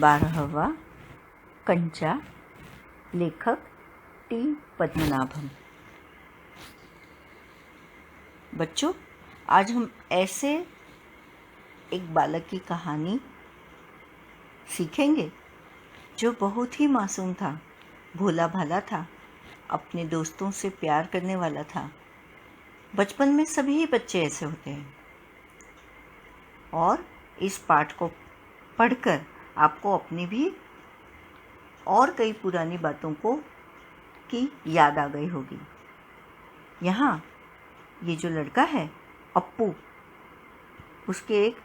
12वां कंचा, लेखक टी पद्मनाभम। बच्चों, आज हम ऐसे एक बालक की कहानी सीखेंगे जो बहुत ही मासूम था, भोला भाला था, अपने दोस्तों से प्यार करने वाला था। बचपन में सभी बच्चे ऐसे होते हैं और इस पाठ को पढ़कर आपको अपनी भी और कई पुरानी बातों की याद आ गई होगी। यहाँ ये जो लड़का है अप्पू, उसके एक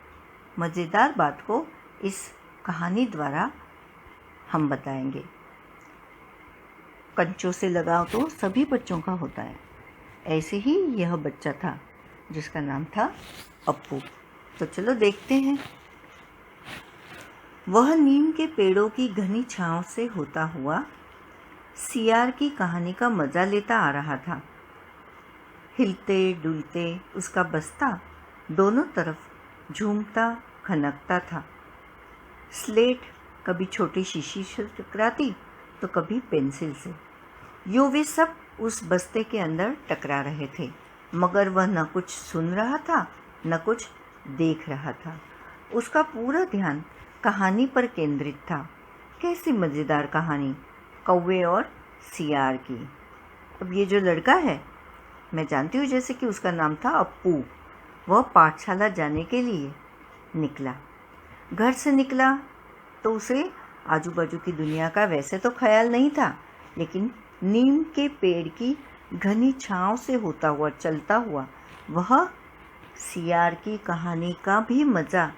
मज़ेदार बात को इस कहानी द्वारा हम बताएंगे। कंचों से लगाव तो सभी बच्चों का होता है, ऐसे ही यह बच्चा था जिसका नाम था अप्पू। तो चलो देखते हैं। वह नीम के पेड़ों की घनी छांव से होता हुआ सियार की कहानी का मज़ा लेता आ रहा था। हिलते डुलते उसका बस्ता दोनों तरफ झूमता खनकता था। स्लेट कभी छोटी शीशी से टकराती तो कभी पेंसिल से। यूं वे सब उस बस्ते के अंदर टकरा रहे थे, मगर वह न कुछ सुन रहा था न कुछ देख रहा था। उसका पूरा ध्यान कहानी पर केंद्रित था। कैसी मज़ेदार कहानी, कौवे और सियार की। अब ये जो लड़का है, मैं जानती हूँ जैसे कि उसका नाम था अप्पू। वह पाठशाला जाने के लिए निकला। घर से निकला तो उसे आजू बाजू की दुनिया का वैसे तो ख्याल नहीं था, लेकिन नीम के पेड़ की घनी छांव से होता हुआ चलता हुआ वह सियार की कहानी का भी मज़ा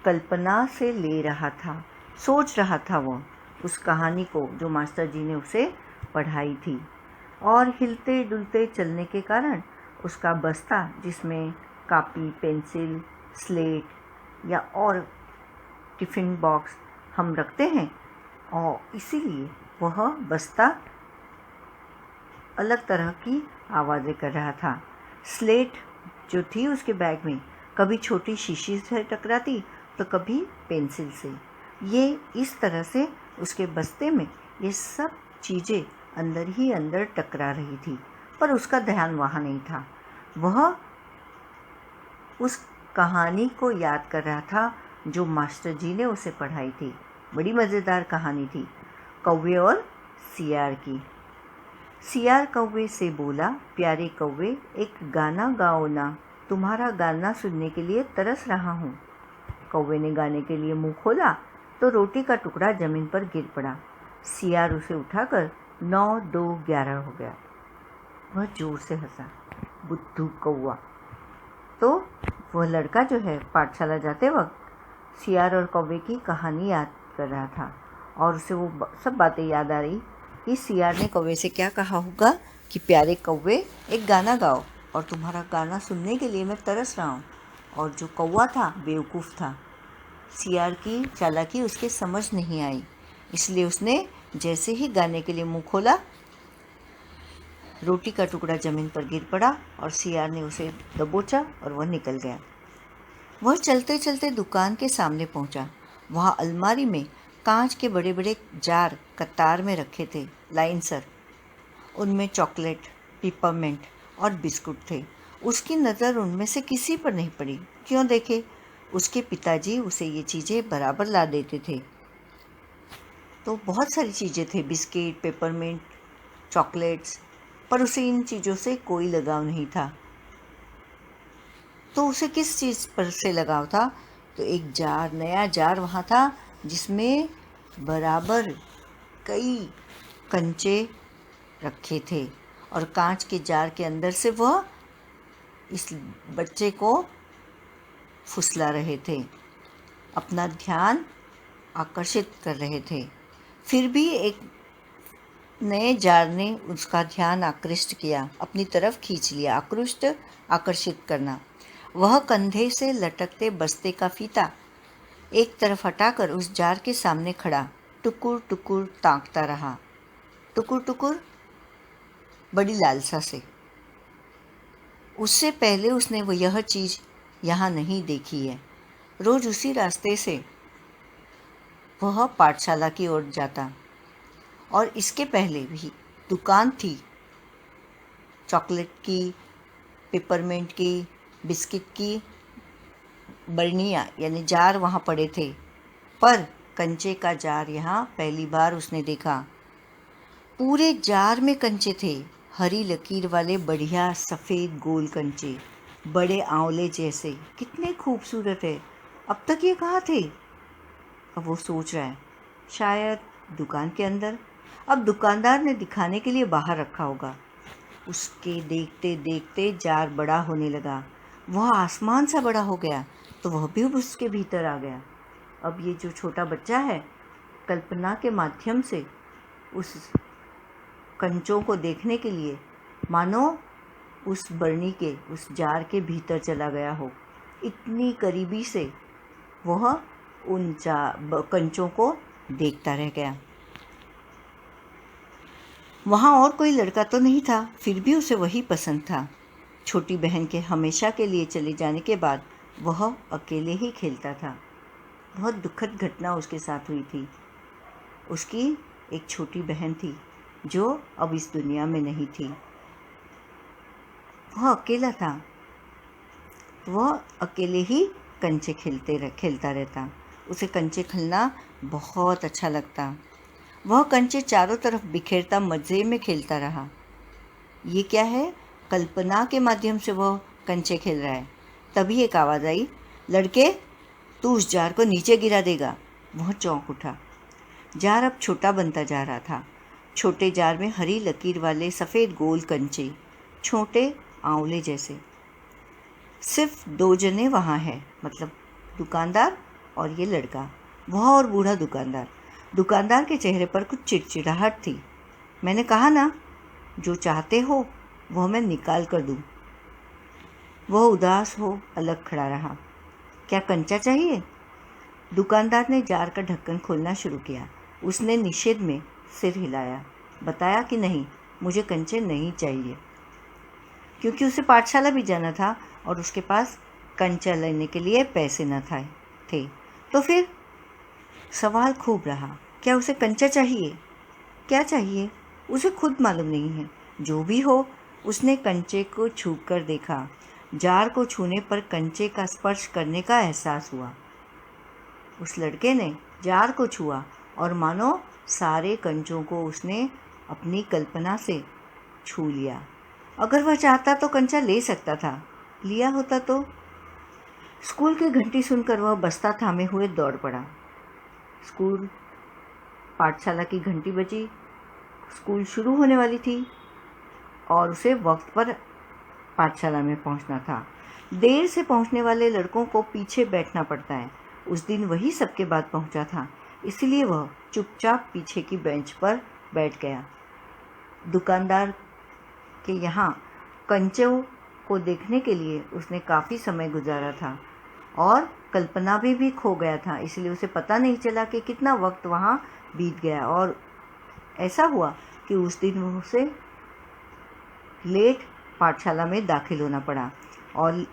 कल्पना से ले रहा था। सोच रहा था वो उस कहानी को जो मास्टर जी ने उसे पढ़ाई थी। और हिलते डुलते चलने के कारण उसका बस्ता, जिसमें कापी, पेंसिल, स्लेट या और टिफ़िन बॉक्स हम रखते हैं, और इसीलिए वह बस्ता अलग तरह की आवाज़ें कर रहा था। स्लेट जो थी उसके बैग में कभी छोटी शीशी से टकराती तो कभी पेंसिल से। ये इस तरह से उसके बस्ते में ये सब चीज़ें अंदर ही अंदर टकरा रही थी, पर उसका ध्यान वहाँ नहीं था। वह उस कहानी को याद कर रहा था जो मास्टर जी ने उसे पढ़ाई थी। बड़ी मज़ेदार कहानी थी, कौवे और सियार की। सियार कौवे से बोला, प्यारे कौवे, एक गाना गाओ ना, तुम्हारा गाना सुनने के लिए तरस रहा हूँ। कौवे ने गाने के लिए मुंह खोला तो रोटी का टुकड़ा जमीन पर गिर पड़ा। सियार उसे उठाकर 9, 2, 11 हो गया। वह जोर से हंसा, बुद्धू कौवा। तो वह लड़का जो है पाठशाला जाते वक्त सियार और कौवे की कहानी याद कर रहा था, और उसे वो सब बातें याद आ रही कि सियार ने कौवे से क्या कहा होगा कि प्यारे कौवे, एक गाना गाओ और तुम्हारा गाना सुनने के लिए मैं तरस रहा हूँ। और जो कौवा था बेवकूफ़ था, सियार की चालाकी उसके समझ नहीं आई, इसलिए उसने जैसे ही गाने के लिए मुंह खोला, रोटी का टुकड़ा ज़मीन पर गिर पड़ा और सियार ने उसे दबोचा और वह निकल गया। वह चलते चलते दुकान के सामने पहुंचा। वहाँ अलमारी में कांच के बड़े बड़े जार कतार में रखे थे, लाइन सर। उनमें चॉकलेट, पिपरमिंट और बिस्कुट थे। उसकी नज़र उनमें से किसी पर नहीं पड़ी। क्यों देखे, उसके पिताजी उसे ये चीज़ें बराबर ला देते थे। तो बहुत सारी चीज़ें थे, बिस्किट, पेपरमिंट, चॉकलेट्स, पर उसे इन चीज़ों से कोई लगाव नहीं था। तो उसे किस चीज़ पर से लगाव था? तो एक जार, नया जार वहाँ था जिसमें बराबर कई कंचे रखे थे, और कांच के जार के अंदर से वह इस बच्चे को फुसला रहे थे, अपना ध्यान आकर्षित कर रहे थे। फिर भी एक नए जार ने उसका ध्यान आकृष्ट किया, अपनी तरफ खींच लिया। आकर्षित करना। वह कंधे से लटकते बस्ते का फीता एक तरफ हटाकर उस जार के सामने खड़ा टुकुर टुकुर ताकता रहा। टुकुर टुकुर बड़ी लालसा से। उससे पहले उसने वो यह चीज़ यहाँ नहीं देखी है। रोज़ उसी रास्ते से वह पाठशाला की ओर जाता। और इसके पहले भी दुकान थी, चॉकलेट की, पेपरमिंट की, बिस्किट की बर्नियाँ यानी जार वहाँ पड़े थे, पर कंचे का जार यहाँ पहली बार उसने देखा। पूरे जार में कंचे थे, हरी लकीर वाले बढ़िया सफ़ेद गोल कंचे, बड़े आंवले जैसे। कितने खूबसूरत है, अब तक ये कहाँ थे? अब वो सोच रहा है, शायद दुकान के अंदर। अब दुकानदार ने दिखाने के लिए बाहर रखा होगा। उसके देखते देखते जार बड़ा होने लगा, वह आसमान सा बड़ा हो गया, तो वह भी उसके भीतर आ गया। अब ये जो छोटा बच्चा है, कल्पना के माध्यम से उस कंचों को देखने के लिए मानो उस बरनी के, उस जार के भीतर चला गया हो। इतनी करीबी से वह उन कंचों को देखता रह गया। वहाँ और कोई लड़का तो नहीं था, फिर भी उसे वही पसंद था। छोटी बहन के हमेशा के लिए चले जाने के बाद वह अकेले ही खेलता था। बहुत दुखद घटना उसके साथ हुई थी। उसकी एक छोटी बहन थी जो अब इस दुनिया में नहीं थी। वह अकेला था, वह अकेले ही कंचे खेलता रहता। उसे कंचे खेलना बहुत अच्छा लगता। वह कंचे चारों तरफ बिखेरता मज़े में खेलता रहा। ये क्या है? कल्पना के माध्यम से वह कंचे खेल रहा है। तभी एक आवाज़ आई, लड़के, तू उस जार को नीचे गिरा देगा। वह चौंक उठा। जार अब छोटा बनता जा रहा था। छोटे जार में हरी लकीर वाले सफ़ेद गोल कंचे, छोटे आंवले जैसे। सिर्फ 2 जने वहाँ हैं, मतलब दुकानदार और ये लड़का, वह और बूढ़ा दुकानदार। दुकानदार के चेहरे पर कुछ चिड़चिड़ाहट थी। मैंने कहा ना, जो चाहते हो वह मैं निकाल कर दूँ। वह उदास हो अलग खड़ा रहा। क्या कंचा चाहिए? दुकानदार ने जार का ढक्कन खोलना शुरू किया। उसने निषेध में सिर हिलाया, बताया कि नहीं, मुझे कंचे नहीं चाहिए, क्योंकि उसे पाठशाला भी जाना था और उसके पास कंचा लेने के लिए पैसे न थे। तो फिर सवाल खूब रहा, क्या उसे कंचा चाहिए? क्या चाहिए उसे खुद मालूम नहीं है। जो भी हो, उसने कंचे को छू कर देखा। जार को छूने पर कंचे का स्पर्श करने का एहसास हुआ। उस लड़के ने जार को छुआ और मानो सारे कंचों को उसने अपनी कल्पना से छू लिया। अगर वह चाहता तो कंचा ले सकता था, लिया होता तो। स्कूल की घंटी सुनकर वह बस्ता थामे हुए दौड़ पड़ा। पाठशाला की घंटी बजी। स्कूल शुरू होने वाली थी और उसे वक्त पर पाठशाला में पहुंचना था। देर से पहुंचने वाले लड़कों को पीछे बैठना पड़ता है। उस दिन वही सबके बाद पहुंचा था, इसलिए वह चुपचाप पीछे की बेंच पर बैठ गया। दुकानदार के यहाँ कंचों को देखने के लिए उसने काफ़ी समय गुजारा था और कल्पना भी खो गया था, इसलिए उसे पता नहीं चला कि कितना वक्त वहाँ बीत गया। और ऐसा हुआ कि उस दिन उसे लेट पाठशाला में दाखिल होना पड़ा। और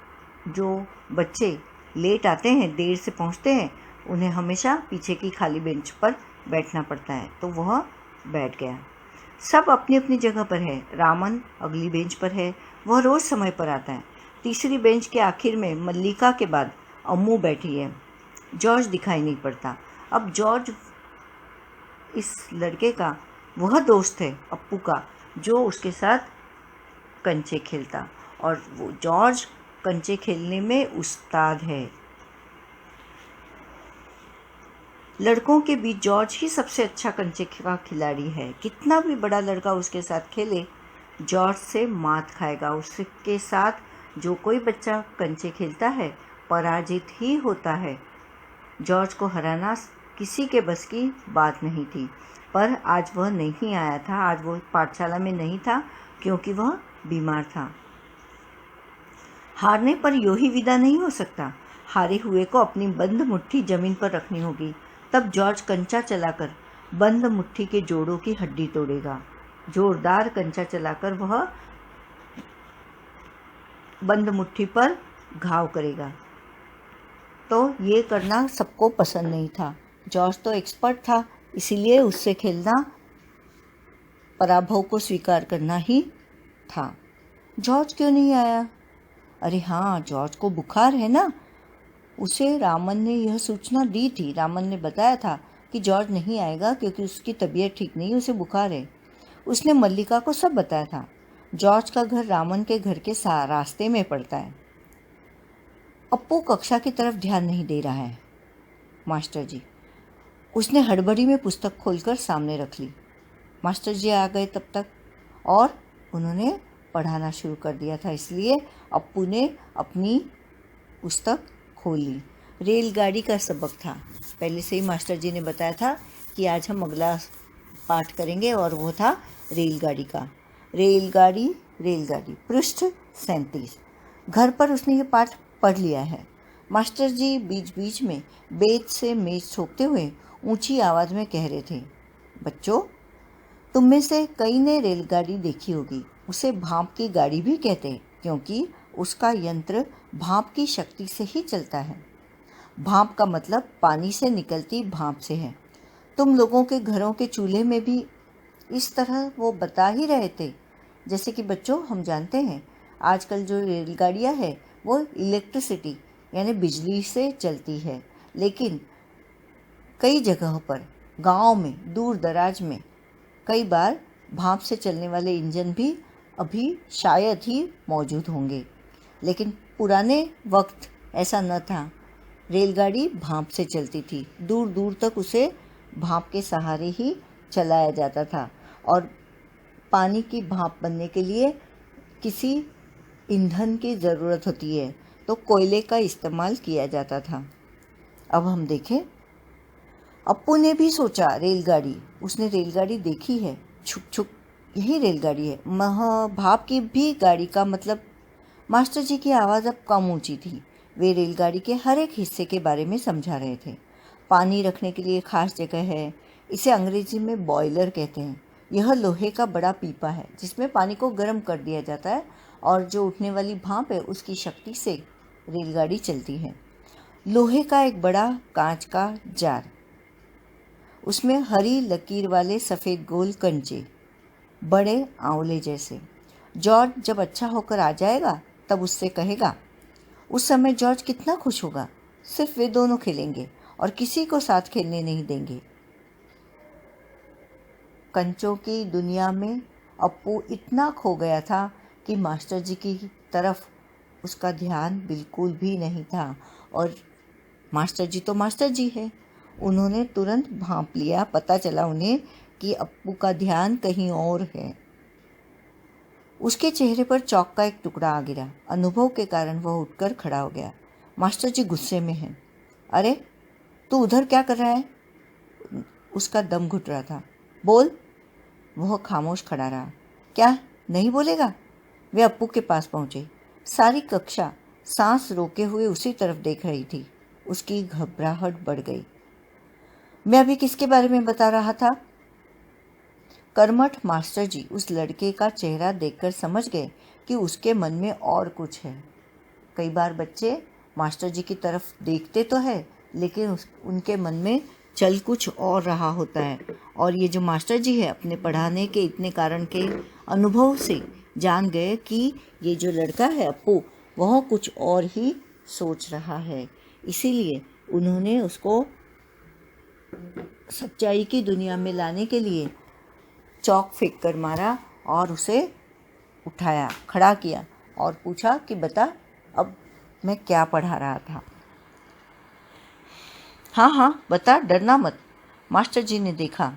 जो बच्चे लेट आते हैं, देर से पहुँचते हैं, उन्हें हमेशा पीछे की खाली बेंच पर बैठना पड़ता है, तो वह बैठ गया। सब अपनी अपनी जगह पर है। रामन अगली बेंच पर है, वह रोज़ समय पर आता है। तीसरी बेंच के आखिर में मल्लिका के बाद अम्मू बैठी है। जॉर्ज दिखाई नहीं पड़ता। अब जॉर्ज इस लड़के का वह दोस्त है अप्पू का, जो उसके साथ कंचे खेलता, और वो जॉर्ज कंचे खेलने में उस्ताद है। लड़कों के बीच जॉर्ज ही सबसे अच्छा कंचे का खिलाड़ी है। कितना भी बड़ा लड़का उसके साथ खेले, जॉर्ज से मात खाएगा। उसके साथ जो कोई बच्चा कंचे खेलता है, पराजित ही होता है। जॉर्ज को हराना किसी के बस की बात नहीं थी, पर आज वह नहीं आया था। आज वो पाठशाला में नहीं था क्योंकि वह बीमार था। हारने पर यूं ही विदा नहीं हो सकता। हारे हुए को अपनी बंद मुट्ठी जमीन पर रखनी होगी। तब जॉर्ज कंचा चलाकर बंद मुट्ठी के जोड़ों की हड्डी तोड़ेगा। जोरदार कंचा चलाकर वह बंद मुट्ठी पर घाव करेगा। तो ये करना सबको पसंद नहीं था। जॉर्ज तो एक्सपर्ट था, इसीलिए उससे खेलना पराभव को स्वीकार करना ही था। जॉर्ज क्यों नहीं आया? अरे हाँ, जॉर्ज को बुखार है ना। उसे रामन ने यह सूचना दी थी। रामन ने बताया था कि जॉर्ज नहीं आएगा क्योंकि उसकी तबीयत ठीक नहीं, उसे बुखार है। उसने मल्लिका को सब बताया था। जॉर्ज का घर रामन के घर के रास्ते में पड़ता है। अप्पू कक्षा की तरफ ध्यान नहीं दे रहा है मास्टर जी। उसने हड़बड़ी में पुस्तक खोलकर सामने रख ली। मास्टर जी आ गए तब तक, और उन्होंने पढ़ाना शुरू कर दिया था, इसलिए अप्पू ने अपनी पुस्तक खोल ली। रेलगाड़ी का सबक था। पहले से ही मास्टर जी ने बताया था कि आज हम अगला पाठ करेंगे, और वो था रेलगाड़ी का। रेलगाड़ी रेलगाड़ी, पृष्ठ 37। घर पर उसने ये पाठ पढ़ लिया है। मास्टर जी बीच बीच में बेत से मेज ठोकते हुए ऊंची आवाज़ में कह रहे थे, बच्चों, तुम में से कई ने रेलगाड़ी देखी होगी। उसे भाप की गाड़ी भी कहते हैं क्योंकि उसका यंत्र भाप की शक्ति से ही चलता है। भाप का मतलब पानी से निकलती भाप से है। तुम लोगों के घरों के चूल्हे में भी इस तरह वो बता ही रहे थे। जैसे कि बच्चों, हम जानते हैं आजकल जो रेलगाड़ियाँ हैं वो इलेक्ट्रिसिटी यानी बिजली से चलती है, लेकिन कई जगहों पर, गांव में, दूर दराज में कई बार भाप से चलने वाले इंजन भी अभी शायद ही मौजूद होंगे। लेकिन पुराने वक्त ऐसा न था। रेलगाड़ी भाप से चलती थी। दूर दूर तक उसे भाप के सहारे ही चलाया जाता था, और पानी की भाप बनने के लिए किसी ईंधन की ज़रूरत होती है, तो कोयले का इस्तेमाल किया जाता था। अब हम देखें, अप्पू ने भी सोचा रेलगाड़ी। उसने रेलगाड़ी देखी है। छुक छुक, यही रेलगाड़ी है। भाप की भी गाड़ी का मतलब। मास्टर जी की आवाज़ अब कम ऊंची थी। वे रेलगाड़ी के हर एक हिस्से के बारे में समझा रहे थे। पानी रखने के लिए खास जगह है, इसे अंग्रेजी में बॉयलर कहते हैं। यह लोहे का बड़ा पीपा है जिसमें पानी को गर्म कर दिया जाता है, और जो उठने वाली भाप है उसकी शक्ति से रेलगाड़ी चलती है। लोहे का एक बड़ा कांच का जार, उसमें हरी लकीर वाले सफ़ेद गोल कंचे, बड़े आंवले जैसे। जॉर्ज जब अच्छा होकर आ जाएगा तब उससे कहेगा। उस समय जॉर्ज कितना खुश होगा। सिर्फ वे दोनों खेलेंगे और किसी को साथ खेलने नहीं देंगे। कंचों की दुनिया में अप्पू इतना खो गया था कि मास्टर जी की तरफ उसका ध्यान बिल्कुल भी नहीं था। और मास्टर जी तो मास्टर जी है। उन्होंने तुरंत भांप लिया। पता चला उन्हें कि अप्पू का ध्यान कहीं और है। उसके चेहरे पर चौक का एक टुकड़ा आ गिरा। अनुभव के कारण वह उठकर खड़ा हो गया। मास्टर जी गुस्से में हैं। अरे, तू उधर क्या कर रहा है? उसका दम घुट रहा था। बोल। वह खामोश खड़ा रहा। क्या नहीं बोलेगा? वे अप्पू के पास पहुंचे। सारी कक्षा सांस रोके हुए उसी तरफ देख रही थी। उसकी घबराहट बढ़ गई। मैं अभी किसके बारे में बता रहा था? कर्मठ मास्टर जी उस लड़के का चेहरा देखकर समझ गए कि उसके मन में और कुछ है। कई बार बच्चे मास्टर जी की तरफ देखते तो है, लेकिन उनके मन में चल कुछ और रहा होता है। और ये जो मास्टर जी है, अपने पढ़ाने के इतने कारण के अनुभव से जान गए कि ये जो लड़का है अप्पू, वह कुछ और ही सोच रहा है। इसीलिए उन्होंने उसको सच्चाई की दुनिया में लाने के लिए चौक फेंक कर मारा और उसे उठाया, खड़ा किया और पूछा कि बता, अब मैं क्या पढ़ा रहा था? हाँ हाँ बता, डरना मत। मास्टर जी ने देखा,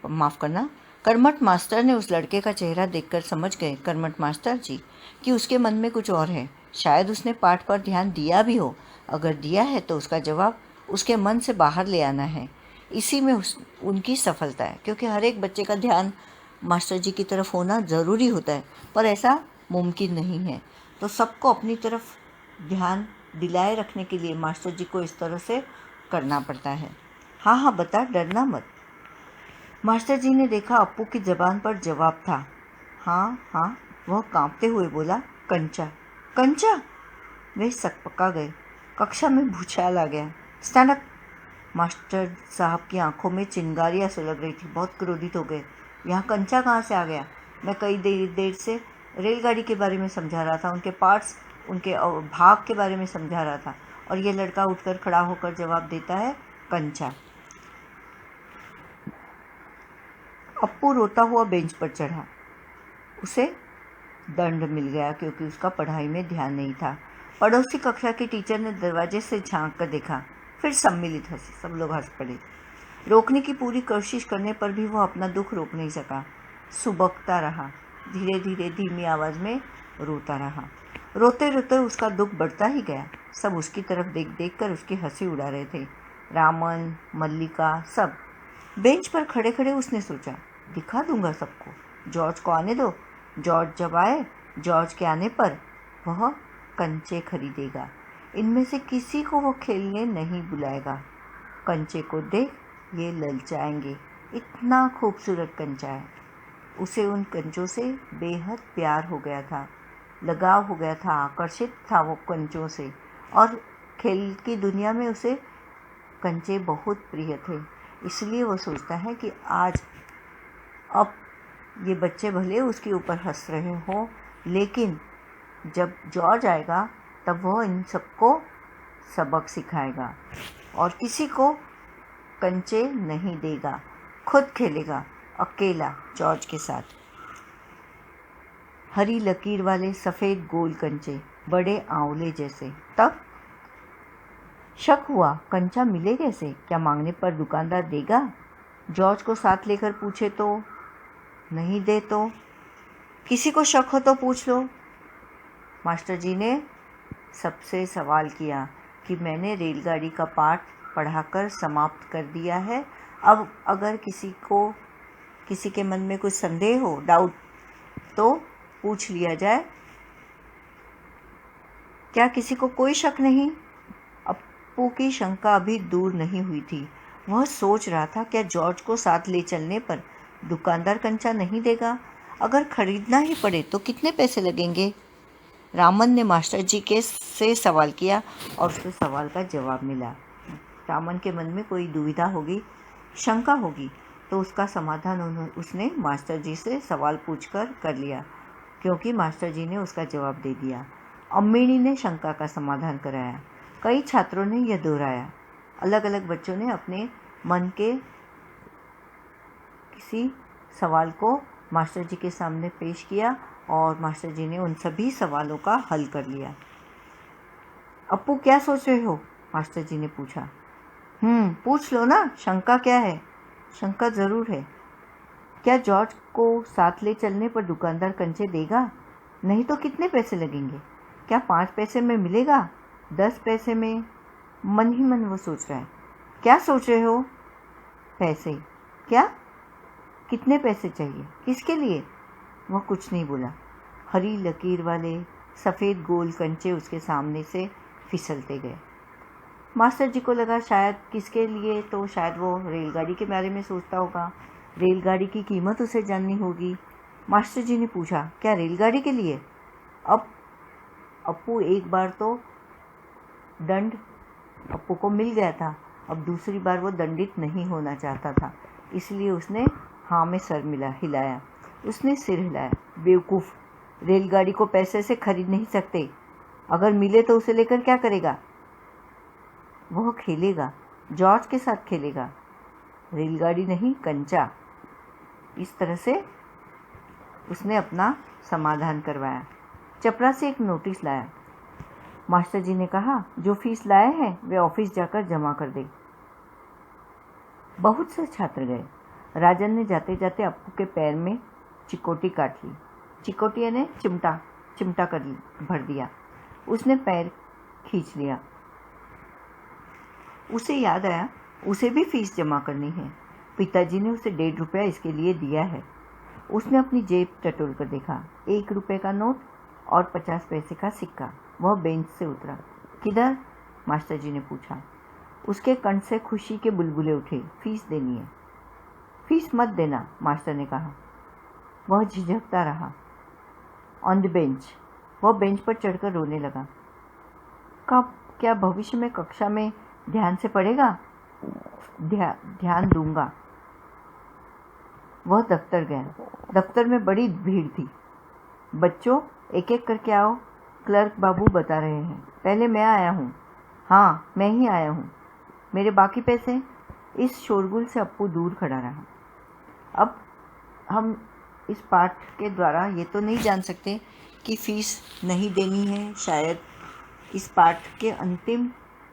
माफ़ करना, कर्मठ मास्टर ने उस लड़के का चेहरा देखकर समझ गए, कर्मठ मास्टर जी, कि उसके मन में कुछ और है। शायद उसने पाठ पर ध्यान दिया भी हो। अगर दिया है तो उसका जवाब उसके मन से बाहर ले आना है। इसी में उनकी सफलता है, क्योंकि हर एक बच्चे का ध्यान मास्टर जी की तरफ होना ज़रूरी होता है, पर ऐसा मुमकिन नहीं है। तो सबको अपनी तरफ ध्यान दिलाए रखने के लिए मास्टर जी को इस तरह से करना पड़ता है। हाँ हाँ बता, डरना मत। मास्टर जी ने देखा अप्पू की ज़बान पर जवाब था। हाँ हाँ, वह कांपते हुए बोला, कंचा। कंचा? वे सकपका गए। कक्षा में भूचाल आ गया। Stand up. मास्टर साहब की आंखों में चिंगारियाँ सुलग रही थी। बहुत क्रोधित हो गए। यहाँ कंचा कहाँ से आ गया? मैं कई देर से रेलगाड़ी के बारे में समझा रहा था, उनके पार्ट्स, उनके भाग के बारे में समझा रहा था, और ये लड़का उठकर खड़ा होकर जवाब देता है, कंचा। अप्पू रोता हुआ बेंच पर चढ़ा। उसे दंड मिल गया क्योंकि उसका पढ़ाई में ध्यान नहीं था। पड़ोसी कक्षा के टीचर ने दरवाजे से झांक कर देखा। फिर सम्मिलित हंसे। सब लोग हंस पड़े। रोकने की पूरी कोशिश करने पर भी वह अपना दुख रोक नहीं सका। सुबकता रहा। धीरे धीरे धीमी आवाज़ में रोता रहा। रोते रोते उसका दुख बढ़ता ही गया। सब उसकी तरफ देख देख कर उसकी हंसी उड़ा रहे थे। रामन, मल्लिका, सब। बेंच पर खड़े खड़े उसने सोचा, दिखा दूंगा सबको। जॉर्ज को आने दो। जॉर्ज जब आए, जॉर्ज के आने पर वह कंचे खरीदेगा। इनमें से किसी को वो खेलने नहीं बुलाएगा। कंचे को देख ये ललचाएंगे। इतना खूबसूरत कंचा है। उसे उन कंचों से बेहद प्यार हो गया था, लगाव हो गया था, आकर्षित था वो कंचों से, और खेल की दुनिया में उसे कंचे बहुत प्रिय थे। इसलिए वो सोचता है कि आज अब ये बच्चे भले उसके ऊपर हंस रहे हों, लेकिन जब जॉर्ज आएगा तब वह इन सबको सबक सिखाएगा और किसी को कंचे नहीं देगा। खुद खेलेगा अकेला जॉर्ज के साथ। हरी लकीर वाले सफ़ेद गोल कंचे, बड़े आंवले जैसे। तब शक हुआ, कंचा मिले कैसे? क्या मांगने पर दुकानदार देगा? जॉर्ज को साथ लेकर पूछे तो? नहीं दे तो? किसी को शक हो तो पूछ लो। मास्टर जी ने सबसे सवाल किया कि मैंने रेलगाड़ी का पाठ पढ़ाकर समाप्त कर दिया है। अब अगर किसी के मन में कुछ संदेह हो, डाउट, तो पूछ लिया जाए। क्या किसी को कोई शक नहीं? अप्पू की शंका अभी दूर नहीं हुई थी। वह सोच रहा था, क्या जॉर्ज को साथ ले चलने पर दुकानदार कंचा नहीं देगा? अगर खरीदना ही पड़े तो कितने पैसे लगेंगे? रामन ने मास्टर जी से सवाल किया और उसके सवाल का जवाब मिला। रामन के मन में कोई दुविधा होगी, शंका होगी, तो उसका समाधान उसने मास्टर जी से सवाल पूछकर कर लिया, क्योंकि मास्टर जी ने उसका जवाब दे दिया। अम्मिणी ने शंका का समाधान कराया। कई छात्रों ने यह दोहराया। अलग अलग बच्चों ने अपने मन के किसी सवाल को मास्टर जी के सामने पेश किया और मास्टर जी ने उन सभी सवालों का हल कर लिया। अप्पू, क्या सोच रहे हो? मास्टर जी ने पूछा। पूछ लो ना, शंका क्या है? शंका ज़रूर है। क्या जॉर्ज को साथ ले चलने पर दुकानदार कंचे देगा? नहीं तो कितने पैसे लगेंगे? क्या 5 पैसे में मिलेगा? 10 पैसे में? मन ही मन वो सोच रहा है। क्या सोच रहे हो? पैसे। क्या? कितने पैसे चाहिए? किसके लिए? वह कुछ नहीं बोला। हरी लकीर वाले सफ़ेद गोल कंचे उसके सामने से फिसलते गए। मास्टर जी को लगा शायद किसके लिए, तो शायद वो रेलगाड़ी के बारे में सोचता होगा। रेलगाड़ी की कीमत उसे जाननी होगी। मास्टर जी ने पूछा, क्या रेलगाड़ी के लिए? अब अप्पू एक बार तो दंड अप्पू को मिल गया था, अब दूसरी बार वो दंडित नहीं होना चाहता था, इसलिए उसने हाँ में सर हिलाया। उसने सिर हिलाया। बेवकूफ़, रेलगाड़ी को पैसे से खरीद नहीं सकते। अगर मिले तो उसे लेकर क्या करेगा? वह खेलेगा, जॉर्ज के साथ खेलेगा। रेलगाड़ी नहीं, कंचा। इस तरह से उसने अपना समाधान करवाया। चपरा से एक नोटिस लाया। मास्टर जी ने कहा, जो फीस लाए हैं वे ऑफिस जाकर जमा कर दे। बहुत से छात्र गए। राजन ने जाते जाते अप्पू के पैर में चिकोटी काट ली। चिकोटी ने चिमटा कर भर दिया। उसने पैर खींच लिया। उसे याद आया, उसे भी फीस जमा करनी है। पिताजी ने उसे 1.5 रुपया इसके लिए दिया है। उसने अपनी जेब टटोल कर देखा। 1 रुपये का नोट और 50 पैसे का सिक्का। वह बेंच से उतरा। किधर? मास्टर जी ने पूछा। उसके कंठ से खुशी के बुलबुले उठे। फीस देनी है। फीस मत देना, मास्टर ने कहा। वह झिझकता रहा। On the bench. वह बेंच पर चढ़कर रोने लगा। क्या भविष्य में कक्षा में ध्यान से पढ़ेगा? ध्यान दूंगा। वह दफ्तर गया। दफ्तर में बड़ी भीड़ थी। बच्चों, एक एक करके आओ, क्लर्क बाबू बता रहे हैं। पहले मैं आया हूँ। हाँ, मैं ही आया हूँ। मेरे बाकी पैसे? इस शोरगुल से अप्पू दूर खड़ा रहा। अब हम इस पाठ के द्वारा ये तो नहीं जान सकते कि फीस नहीं देनी है। शायद इस पाठ के अंतिम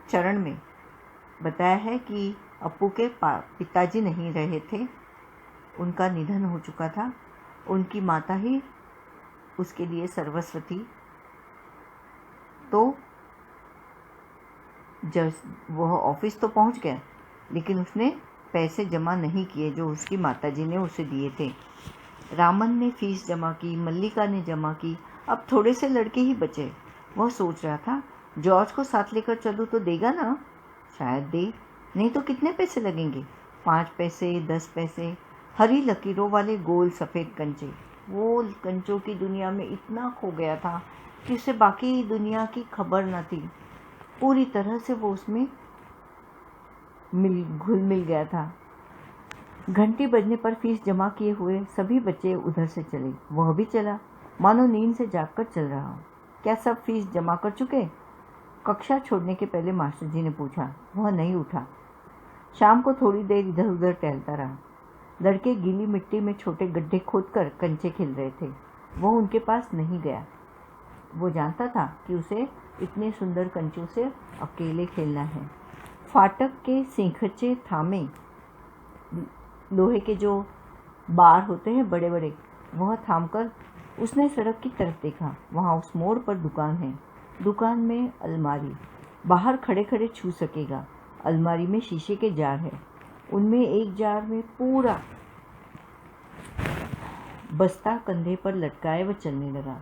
चरण में बताया है कि अप्पू के पिताजी नहीं रहे थे, उनका निधन हो चुका था। उनकी माता ही उसके लिए सर्वस्व थी। तो जब वह ऑफिस तो पहुंच गया, लेकिन उसने पैसे जमा नहीं किए जो उसकी माताजी ने उसे दिए थे। रामन ने फीस जमा की, मल्लिका ने जमा की। अब थोड़े से लड़के ही बचे। वह सोच रहा था, जॉर्ज को साथ लेकर चलूँ तो देगा ना? शायद दे, नहीं तो कितने पैसे लगेंगे? 5 पैसे, 10 पैसे। हरी लकीरों वाले गोल सफ़ेद कंचे। वो कंचों की दुनिया में इतना खो गया था कि उसे बाकी दुनिया की खबर न थी। पूरी तरह से वो उसमें घुल मिल गया था। घंटी बजने पर फीस जमा किए हुए सभी बच्चे उधर से चले। वह भी चला, मानो नींद से जागकर चल रहा हो। क्या सब फीस जमा कर चुके? कक्षा छोड़ने के पहले मास्टर जी ने पूछा। वह नहीं उठा। शाम को थोड़ी देर इधर उधर टहलता रहा। लड़के गीली मिट्टी में छोटे गड्ढे खोदकर कंचे खेल रहे थे। वह उनके पास नहीं गया। वो जानता था कि उसे इतने सुंदर कंचों से अकेले खेलना है। फाटक के सिंखचे थामे लोहे के जो बार होते हैं बड़े बड़े, वह थामकर उसने सड़क की तरफ देखा। वहाँ उस मोड़ पर दुकान है। दुकान में अलमारी। बाहर खड़े खड़े छू सकेगा। अलमारी में शीशे के जार है। उनमें एक जार में पूरा बस्ता कंधे पर लटकाए व चलने लगा।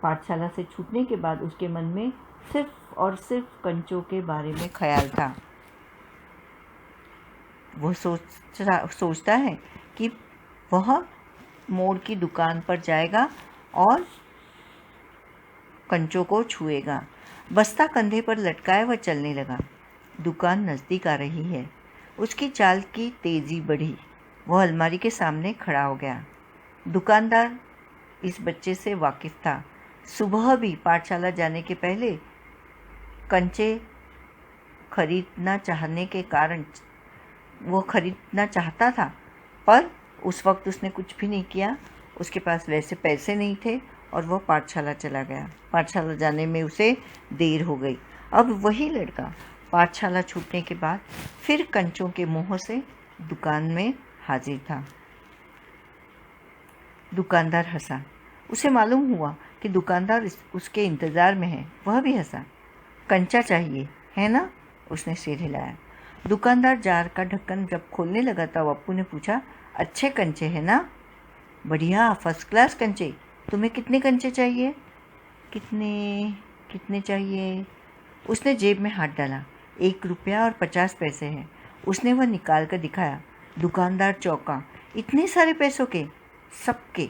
पाठशाला से छूटने के बाद उसके मन में सिर्फ और सिर्फ कंचों के बारे में ख्याल था। वह सोचता है कि वह मोड़ की दुकान पर जाएगा और कंचों को छुएगा। बस्ता कंधे पर लटकाए व चलने लगा। दुकान नज़दीक आ रही है। उसकी चाल की तेज़ी बढ़ी। वह अलमारी के सामने खड़ा हो गया। दुकानदार इस बच्चे से वाकिफ़ था। सुबह भी पाठशाला जाने के पहले कंचे खरीदना चाहने के कारण वो खरीदना चाहता था, पर उस वक्त उसने कुछ भी नहीं किया। उसके पास वैसे पैसे नहीं थे और वह पाठशाला चला गया। पाठशाला जाने में उसे देर हो गई। अब वही लड़का पाठशाला छूटने के बाद फिर कंचों के मोह से दुकान में हाजिर था। दुकानदार हंसा। उसे मालूम हुआ कि दुकानदार उसके इंतज़ार में है। वह भी हंसा। कंचा चाहिए है ना? उसने सिर हिलाया। दुकानदार जार का ढक्कन जब खोलने लगा तब अप्पू ने पूछा, अच्छे कंचे हैं ना? बढ़िया, फर्स्ट क्लास कंचे। तुम्हें कितने कंचे चाहिए? कितने चाहिए? उसने जेब में हाथ डाला। 1 रुपया और 50 पैसे हैं। उसने वह निकाल कर दिखाया। दुकानदार चौंका। इतने सारे पैसों के? सबके।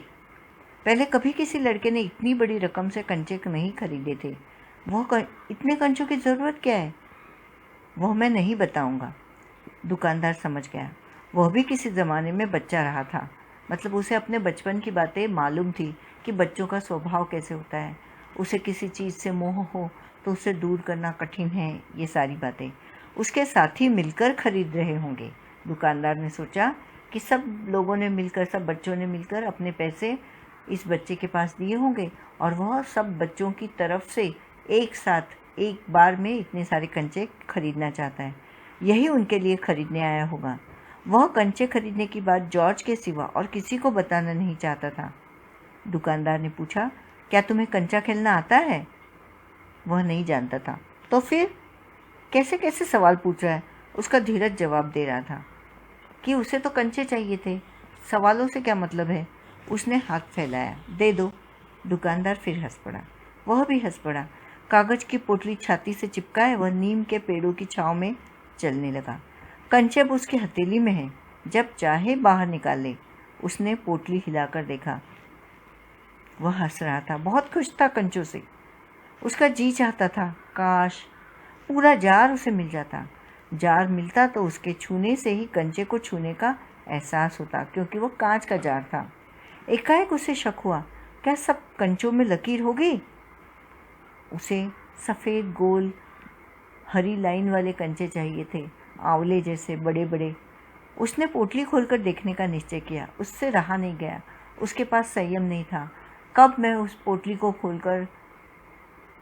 पहले कभी किसी लड़के ने इतनी बड़ी रकम से कंचे नहीं खरीदे थे। इतने कंचों की ज़रूरत क्या है? वह मैं नहीं बताऊंगा। दुकानदार समझ गया। वह भी किसी ज़माने में बच्चा रहा था। मतलब उसे अपने बचपन की बातें मालूम थी कि बच्चों का स्वभाव कैसे होता है। उसे किसी चीज़ से मोह हो तो उसे दूर करना कठिन है। ये सारी बातें उसके साथी मिलकर खरीद रहे होंगे। दुकानदार ने सोचा कि सब बच्चों ने मिलकर अपने पैसे इस बच्चे के पास दिए होंगे और वह सब बच्चों की तरफ से एक साथ एक बार में इतने सारे कंचे खरीदना चाहता है। यही उनके लिए खरीदने आया होगा। वह कंचे खरीदने की बात जॉर्ज के सिवा और किसी को बताना नहीं चाहता था। दुकानदार ने पूछा, क्या तुम्हें कंचा खेलना आता है? वह नहीं जानता था। तो फिर कैसे कैसे सवाल पूछ रहा है? उसका धीरज जवाब दे रहा था कि उसे तो कंचे चाहिए थे, सवालों से क्या मतलब है। उसने हाथ फैलाया। दे दो। दुकानदार फिर हंस पड़ा। वह भी हंस पड़ा। कागज की पोटली छाती से चिपकाए वह नीम के पेड़ों की छांव में चलने लगा। कंचे अब उसकी हथेली में है, जब चाहे बाहर निकाल ले। उसने पोटली हिलाकर देखा। वह हंस रहा था, बहुत खुश था कंचों से। उसका जी चाहता था काश पूरा जार उसे मिल जाता। जार मिलता तो उसके छूने से ही कंचे को छूने का एहसास होता, क्योंकि वो कांच का जार था। एकाएक उसे शक हुआ, क्या सब कंचों में लकीर हो गई? उसे सफ़ेद गोल हरी लाइन वाले कंचे चाहिए थे, आंवले जैसे बड़े बड़े। उसने पोटली खोलकर देखने का निश्चय किया। उससे रहा नहीं गया, उसके पास संयम नहीं था। कब मैं उस पोटली को खोलकर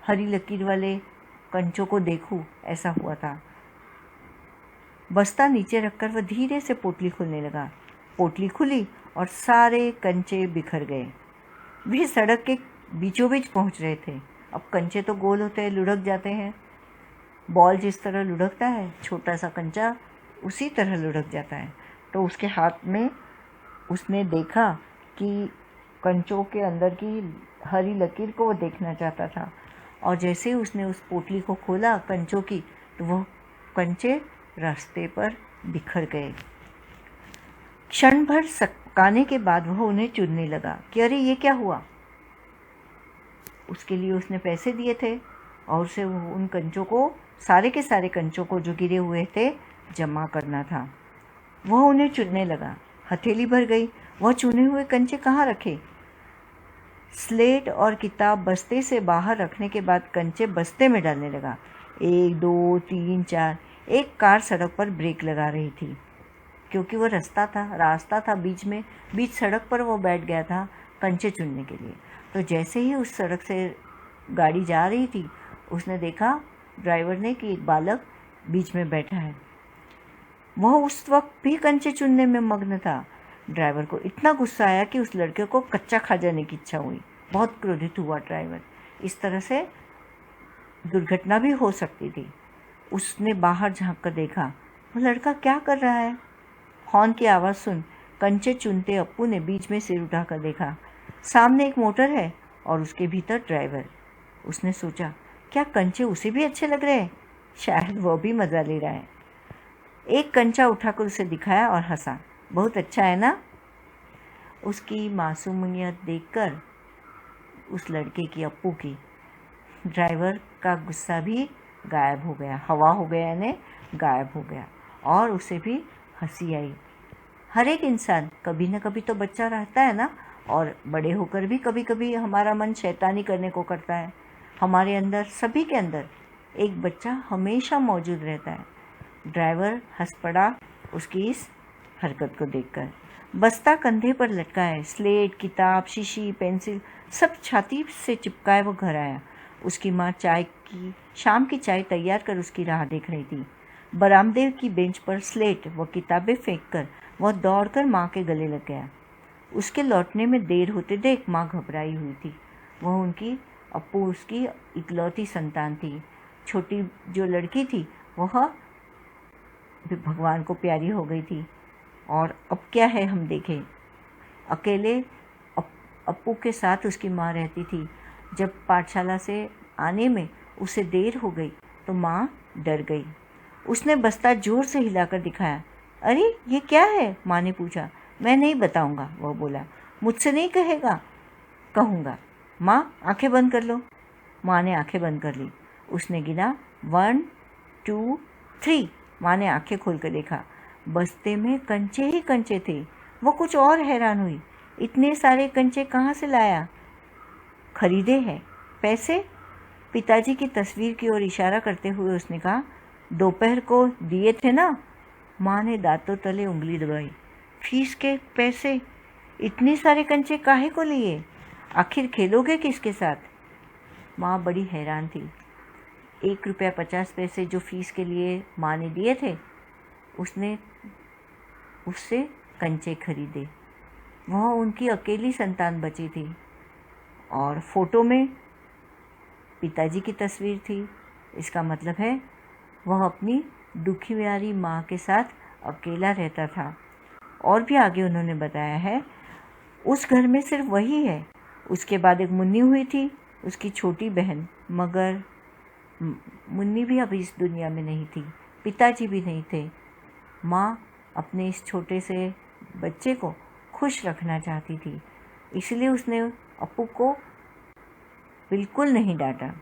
हरी लकीर वाले कंचों को देखूं, ऐसा हुआ था। बस्ता नीचे रखकर वह धीरे से पोटली खोलने लगा। पोटली खुली और सारे कंचे बिखर गए। वे सड़क के बीचों बीच पहुंच रहे थे। अब कंचे तो गोल होते हैं, लुढ़क जाते हैं। बॉल जिस तरह लुढ़कता है, छोटा सा कंचा उसी तरह लुढ़क जाता है। तो उसके हाथ में उसने देखा कि कंचों के अंदर की हरी लकीर को वो देखना चाहता था, और जैसे ही उसने उस पोटली को खोला कंचों की, तो वह कंचे रास्ते पर बिखर गए। क्षण भर सकाने के बाद वह उन्हें चुनने लगा कि अरे ये क्या हुआ। उसके लिए उसने पैसे दिए थे और उसे उन कंचों को, सारे के सारे कंचों को जो गिरे हुए थे, जमा करना था। वह उन्हें चुनने लगा। हथेली भर गई। वह चुने हुए कंचे कहाँ रखे? स्लेट और किताब बस्ते से बाहर रखने के बाद कंचे बस्ते में डालने लगा। 1 2 3 4। एक कार सड़क पर ब्रेक लगा रही थी, क्योंकि वह रास्ता था बीच सड़क पर वो बैठ गया था कंचे चुनने के लिए। तो जैसे ही उस सड़क से गाड़ी जा रही थी, उसने देखा ड्राइवर ने कि एक बालक बीच में बैठा है। वह उस वक्त भी कंचे चुनने में मग्न था। ड्राइवर को इतना गुस्सा आया कि उस लड़के को कच्चा खा जाने की इच्छा हुई। बहुत क्रोधित हुआ ड्राइवर। इस तरह से दुर्घटना भी हो सकती थी। उसने बाहर झांक कर देखा, वो लड़का क्या कर रहा है। हॉर्न की आवाज़ सुन कंचे चुनते अप्पू ने बीच में सिर उठाकर देखा। सामने एक मोटर है और उसके भीतर ड्राइवर। उसने सोचा, क्या कंचे उसे भी अच्छे लग रहे हैं? शायद वह भी मज़ा ले रहा है। एक कंचा उठाकर उसे दिखाया और हंसा। बहुत अच्छा है ना? उसकी मासूमियत देखकर उस लड़के की, अप्पू की, ड्राइवर का गुस्सा भी गायब हो गया, हवा हो गया, यानी गायब हो गया, और उसे भी हंसी आई। हर एक इंसान कभी न कभी तो बच्चा रहता है ना, और बड़े होकर भी कभी कभी हमारा मन शैतानी करने को करता है। हमारे अंदर, सभी के अंदर एक बच्चा हमेशा मौजूद रहता है। ड्राइवर हंस पड़ा उसकी इस हरकत को देखकर। बस्ता कंधे पर लटका है, स्लेट, किताब, शीशी, पेंसिल सब छाती से चिपकाए वो घर आया। उसकी माँ शाम की चाय तैयार कर उसकी राह देख रही थी। बरामदे की बेंच पर स्लेट व किताबें फेंककर वह दौड़कर माँ के गले लग गया। उसके लौटने में देर होते देख माँ घबराई हुई थी। वह उनकी, अप्पू उसकी इकलौती संतान थी। छोटी जो लड़की थी वह भगवान को प्यारी हो गई थी। और अब क्या है, हम देखें। अकेले अप्पू के साथ उसकी माँ रहती थी। जब पाठशाला से आने में उसे देर हो गई तो माँ डर गई। उसने बस्ता जोर से हिलाकर दिखाया। अरे ये क्या है? माँ ने पूछा। मैं नहीं बताऊंगा, वह बोला। मुझसे नहीं कहेगा? कहूँगा। माँ आंखें बंद कर लो। माँ ने आंखें बंद कर ली। उसने गिना 1 2 3। माँ ने आंखें खोल कर देखा। बस्ते में कंचे ही कंचे थे। वो कुछ और हैरान हुई। इतने सारे कंचे कहाँ से लाया? खरीदे हैं। पैसे? पिताजी की तस्वीर की ओर इशारा करते हुए उसने कहा, दोपहर को दिए थे ना? माँ ने दांतों तले उंगली दबाई। फीस के पैसे? इतने सारे कंचे काहे को लिए? आखिर खेलोगे किसके साथ? माँ बड़ी हैरान थी। 1 रुपया 50 पैसे जो फीस के लिए माँ ने दिए थे, उसने उससे कंचे खरीदे। वह उनकी अकेली संतान बची थी, और फोटो में पिताजी की तस्वीर थी। इसका मतलब है वह अपनी दुखी प्यारी माँ के साथ अकेला रहता था। और भी आगे उन्होंने बताया है, उस घर में सिर्फ वही है। उसके बाद एक मुन्नी हुई थी, उसकी छोटी बहन, मगर मुन्नी भी अब इस दुनिया में नहीं थी, पिताजी भी नहीं थे। माँ अपने इस छोटे से बच्चे को खुश रखना चाहती थी, इसलिए उसने अप्पू को बिल्कुल नहीं डांटा।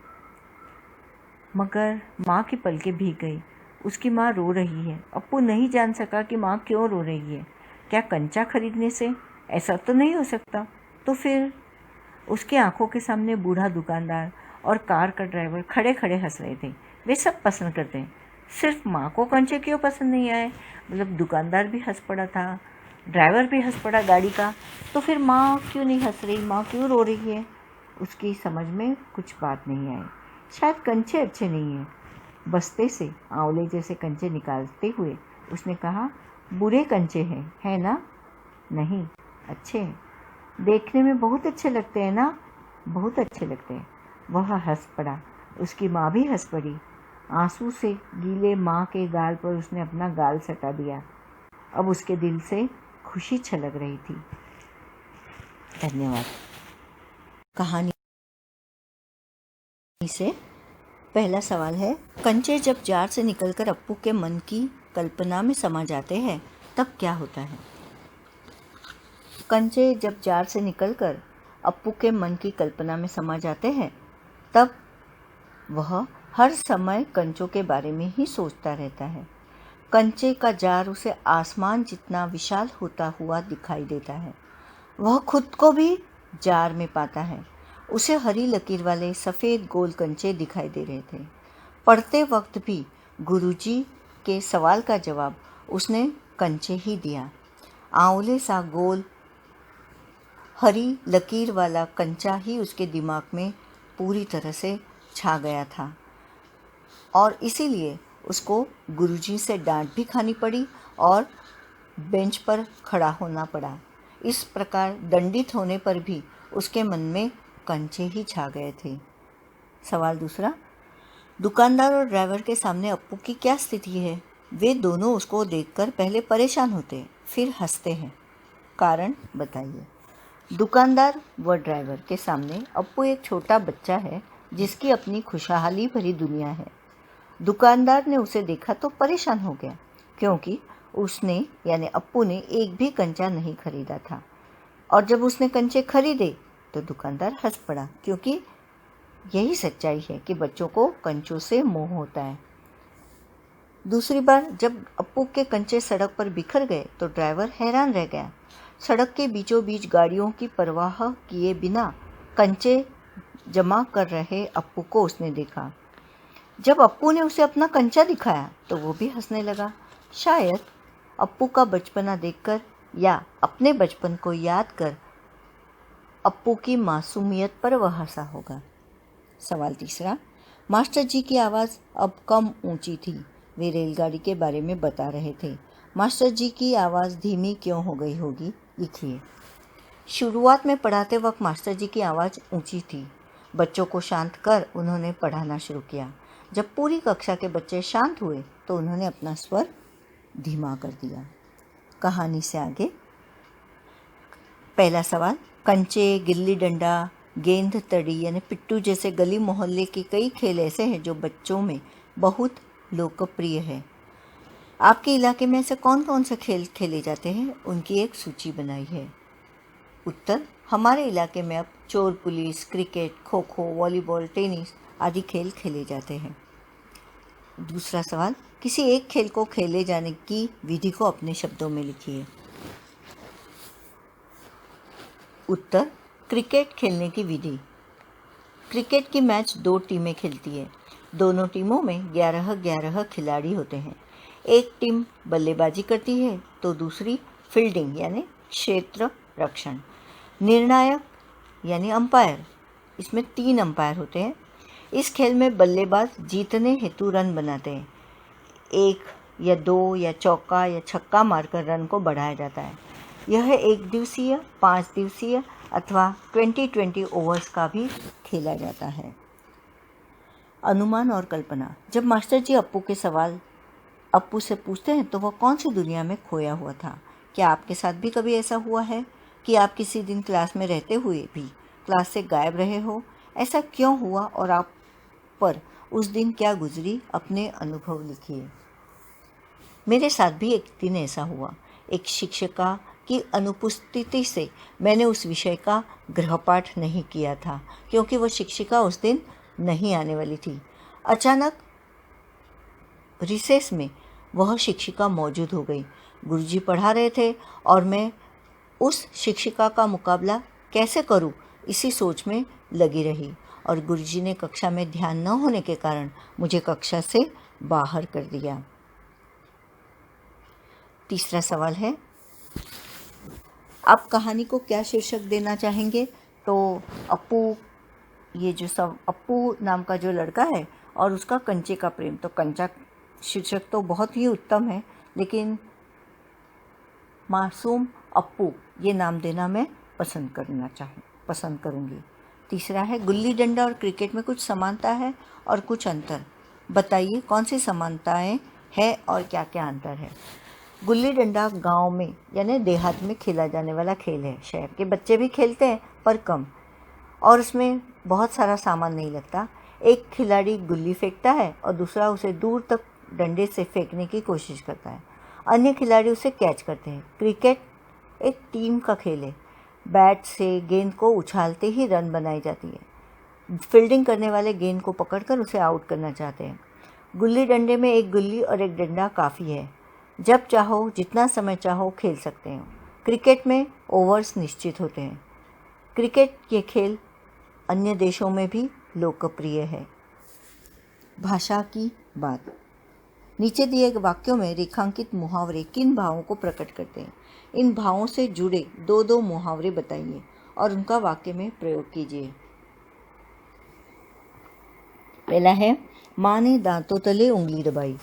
मगर माँ की पलकें भीग गई। उसकी माँ रो रही है। अप्पू नहीं जान सका कि माँ क्यों रो रही है। क्या कंचा खरीदने से? ऐसा तो नहीं हो सकता। तो फिर उसकी आंखों के सामने बूढ़ा दुकानदार और कार का ड्राइवर खड़े खड़े हंस रहे थे। वे सब पसंद करते हैं, सिर्फ माँ को कंचे क्यों पसंद नहीं आए? मतलब दुकानदार भी हंस पड़ा था, ड्राइवर भी हंस पड़ा गाड़ी का, तो फिर माँ क्यों नहीं हंस रही, माँ क्यों रो रही है? उसकी समझ में कुछ बात नहीं आई। शायद कंचे अच्छे नहीं हैं। बस्ते से आंवले जैसे कंचे निकालते हुए उसने कहा, बुरे कंचे हैं, है ना? नहीं, अच्छे हैं, देखने में बहुत अच्छे लगते हैं ना? बहुत अच्छे लगते हैं। वह हंस पड़ा। उसकी माँ भी हंस पड़ी। आंसू से गीले माँ के गाल पर उसने अपना गाल सटा दिया। अब उसके दिल से खुशी छलक रही थी। धन्यवाद। कहानी से पहला सवाल है, कंचे जब जार से निकलकर अप्पू के मन की कल्पना में समा जाते हैं तब क्या होता है? कंचे जब जार से निकलकर अप्पू के मन की कल्पना में समा जाते हैं तब वह हर समय कंचों के बारे में ही सोचता रहता है। कंचे का जार उसे आसमान जितना विशाल होता हुआ दिखाई देता है। वह खुद को भी जार में पाता है। उसे हरी लकीर वाले सफ़ेद गोल कंचे दिखाई दे रहे थे। पढ़ते वक्त भी गुरुजी के सवाल का जवाब उसने कंचे ही दिया। आंवले सा गोल हरी लकीर वाला कंचा ही उसके दिमाग में पूरी तरह से छा गया था और इसीलिए उसको गुरुजी से डांट भी खानी पड़ी और बेंच पर खड़ा होना पड़ा। इस प्रकार दंडित होने पर भी उसके मन में कंचे ही छा गए थे। सवाल दूसरा, दुकानदार और ड्राइवर के सामने अप्पू की क्या स्थिति है? वे दोनों उसको देखकर पहले परेशान होते फिर हंसते हैं। कारण बताइए। दुकानदार व ड्राइवर के सामने अप्पू एक छोटा बच्चा है जिसकी अपनी खुशहाली भरी दुनिया है। दुकानदार ने उसे देखा तो परेशान हो गया क्योंकि उसने यानी अप्पू ने एक भी कंचा नहीं खरीदा था और जब उसने कंचे खरीदे तो दुकानदार हंस पड़ा क्योंकि यही सच्चाई है कि बच्चों को कंचों से मोह होता है। दूसरी बार जब अप्पू के कंचे सड़क पर बिखर गए तो ड्राइवर हैरान रह गया। सड़क के बीचों बीच गाड़ियों की परवाह किए बिना कंचे जमा कर रहे अप्पू को उसने देखा। जब अप्पू ने उसे अपना कंचा दिखाया तो वो भी हंसने लगा। शायद अप्पू का बचपना देखकर या अपने बचपन को याद कर अप्पू की मासूमियत पर वह हंसा होगा। सवाल तीसरा, मास्टर जी की आवाज़ अब कम ऊंची थी। वे रेलगाड़ी के बारे में बता रहे थे। मास्टर जी की आवाज़ धीमी क्यों हो गई होगी? लिखिए। शुरुआत में पढ़ाते वक्त मास्टर जी की आवाज़ ऊंची थी। बच्चों को शांत कर उन्होंने पढ़ाना शुरू किया। जब पूरी कक्षा के बच्चे शांत हुए तो उन्होंने अपना स्वर धीमा कर दिया। कहानी से आगे। पहला सवाल, कंचे, गिल्ली डंडा, गेंद तड़ी यानी पिट्टू जैसे गली मोहल्ले के कई खेल ऐसे हैं जो बच्चों में बहुत लोकप्रिय है। आपके इलाके में ऐसे कौन कौन से खेल खेले जाते हैं? उनकी एक सूची बनाई है। उत्तर, हमारे इलाके में अब चोर police, cricket, kho kho, volleyball, tennis आदि खेल खेले जाते हैं। दूसरा सवाल, किसी एक खेल को खेले जाने की विधि को अपने शब्दों में लिखिए। उत्तर, क्रिकेट खेलने की विधि। क्रिकेट की मैच 2 टीमें खेलती है। दोनों टीमों में 11-11 खिलाड़ी होते हैं। एक टीम बल्लेबाजी करती है तो दूसरी फील्डिंग यानी क्षेत्र रक्षण। निर्णायक यानी अंपायर, इसमें 3 अंपायर होते हैं। इस खेल में बल्लेबाज जीतने हेतु रन बनाते हैं। 1 या 2 या चौका या छक्का मारकर रन को बढ़ाया जाता है। यह 1 दिवसीय, 5 दिवसीय अथवा 20-20 ओवर्स का भी खेला जाता है। अनुमान और कल्पना। जब मास्टर जी अप्पू से पूछते हैं तो वह कौन सी दुनिया में खोया हुआ था? क्या आपके साथ भी कभी ऐसा हुआ है कि आप किसी दिन क्लास में रहते हुए भी क्लास से गायब रहे हो? ऐसा क्यों हुआ और आप पर उस दिन क्या गुजरी? अपने अनुभव लिखिए। मेरे साथ भी एक दिन ऐसा हुआ। एक शिक्षिका की अनुपस्थिति से मैंने उस विषय का गृहपाठ नहीं किया था क्योंकि वह शिक्षिका उस दिन नहीं आने वाली थी। अचानक रिसेस में वह शिक्षिका मौजूद हो गई। गुरुजी पढ़ा रहे थे और मैं उस शिक्षिका का मुकाबला कैसे करूं, इसी सोच में लगी रही और गुरुजी ने कक्षा में ध्यान न होने के कारण मुझे कक्षा से बाहर कर दिया। तीसरा सवाल है, आप कहानी को क्या शीर्षक देना चाहेंगे? तो अप्पू, ये जो सब अप्पू नाम का जो लड़का है और उसका कंचे का प्रेम, तो कंचा शीर्षक तो बहुत ही उत्तम है, लेकिन मासूम अप्पू ये नाम देना मैं पसंद करूँगी। तीसरा है, गुल्ली डंडा और क्रिकेट में कुछ समानता है और कुछ अंतर, बताइए कौन सी समानताएं हैं और क्या क्या अंतर है। गुल्ली डंडा गांव में यानी देहात में खेला जाने वाला खेल है। शहर के बच्चे भी खेलते हैं पर कम, और उसमें बहुत सारा सामान नहीं लगता। एक खिलाड़ी गुल्ली फेंकता है और दूसरा उसे दूर तक डंडे से फेंकने की कोशिश करता है, अन्य खिलाड़ी उसे कैच करते हैं। क्रिकेट एक टीम का खेल है। बैट से गेंद को उछालते ही रन बनाई जाती है। फील्डिंग करने वाले गेंद को पकड़कर उसे आउट करना चाहते हैं। गुल्ली डंडे में एक गुल्ली और एक डंडा काफ़ी है, जब चाहो जितना समय चाहो खेल सकते हो। क्रिकेट में ओवर्स निश्चित होते हैं। क्रिकेट ये खेल अन्य देशों में भी लोकप्रिय है। भाषा की बात, नीचे दिए गए वाक्यों में रेखांकित मुहावरे किन भावों को प्रकट करते हैं? इन भावों से जुड़े दो दो मुहावरे बताइए और उनका वाक्य में प्रयोग कीजिए। पहला है, माँ ने दांतों तले उंगली दबाई।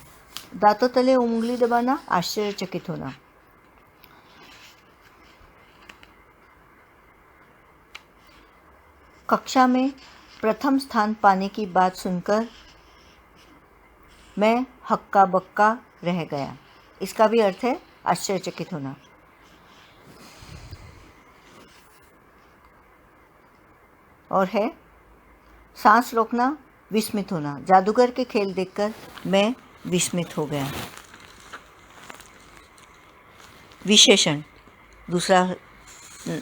दांतों तले उंगली दबाना, आश्चर्यचकित होना। कक्षा में प्रथम स्थान पाने की बात सुनकर मैं हक्का बक्का रह गया। इसका भी अर्थ है आश्चर्यचकित होना। और है, सांस रोकना, विस्मित होना। जादूगर के खेल देखकर मैं विस्मित हो गया। विशेषण, दूसरा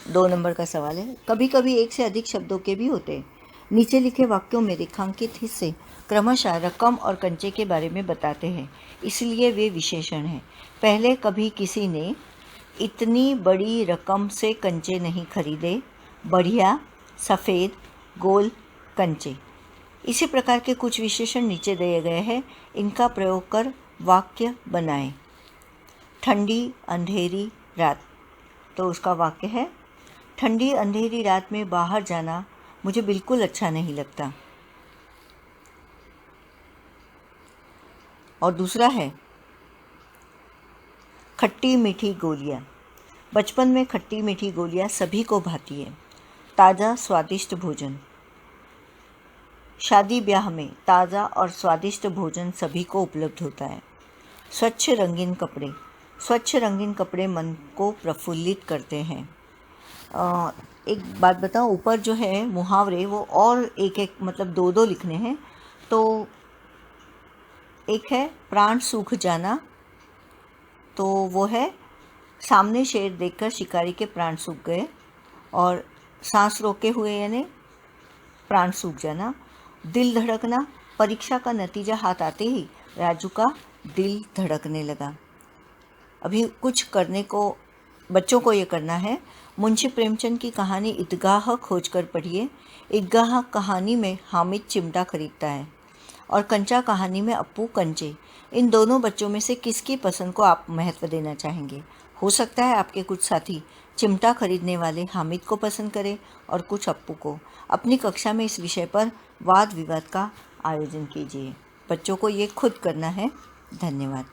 2 नंबर का सवाल है। कभी कभी एक से अधिक शब्दों के भी होते हैं। नीचे लिखे वाक्यों में रेखांकित हिस्से क्रमशः रकम और कंचे के बारे में बताते हैं, इसलिए वे विशेषण हैं। पहले कभी किसी ने इतनी बड़ी रकम से कंचे नहीं खरीदे। बढ़िया, सफ़ेद, गोल कंचे। इसी प्रकार के कुछ विशेषण नीचे दिए गए हैं, इनका प्रयोग कर वाक्य बनाएं। ठंडी अंधेरी रात, तो उसका वाक्य है, ठंडी अंधेरी रात में बाहर जाना मुझे बिल्कुल अच्छा नहीं लगता। और दूसरा है, खट्टी मीठी गोलियाँ। बचपन में खट्टी मीठी गोलियाँ सभी को भाती है। ताज़ा स्वादिष्ट भोजन, शादी ब्याह में ताज़ा और स्वादिष्ट भोजन सभी को उपलब्ध होता है। स्वच्छ रंगीन कपड़े, स्वच्छ रंगीन कपड़े मन को प्रफुल्लित करते हैं। एक बात बताऊं, ऊपर जो है मुहावरे वो और एक एक मतलब 2-2 लिखने हैं। तो एक है प्राण सूख जाना, तो वो है सामने शेर देखकर शिकारी के प्राण सूख गए, और सांस रोके हुए यानी प्राण सूख जाना। दिल धड़कना, परीक्षा का नतीजा हाथ आते ही राजू का दिल धड़कने लगा। अभी कुछ करने को बच्चों को ये करना है। मुंशी प्रेमचंद की कहानी ईदगाह खोजकर पढ़िए। ईदगाह कहानी में हामिद चिमटा खरीदता है और कंचा कहानी में अप्पू कंचे। इन दोनों बच्चों में से किसकी पसंद को आप महत्व देना चाहेंगे? हो सकता है आपके कुछ साथी चिमटा खरीदने वाले हामिद को पसंद करें और कुछ अप्पू को। अपनी कक्षा में इस विषय पर वाद विवाद का आयोजन कीजिए। बच्चों को ये खुद करना है। धन्यवाद।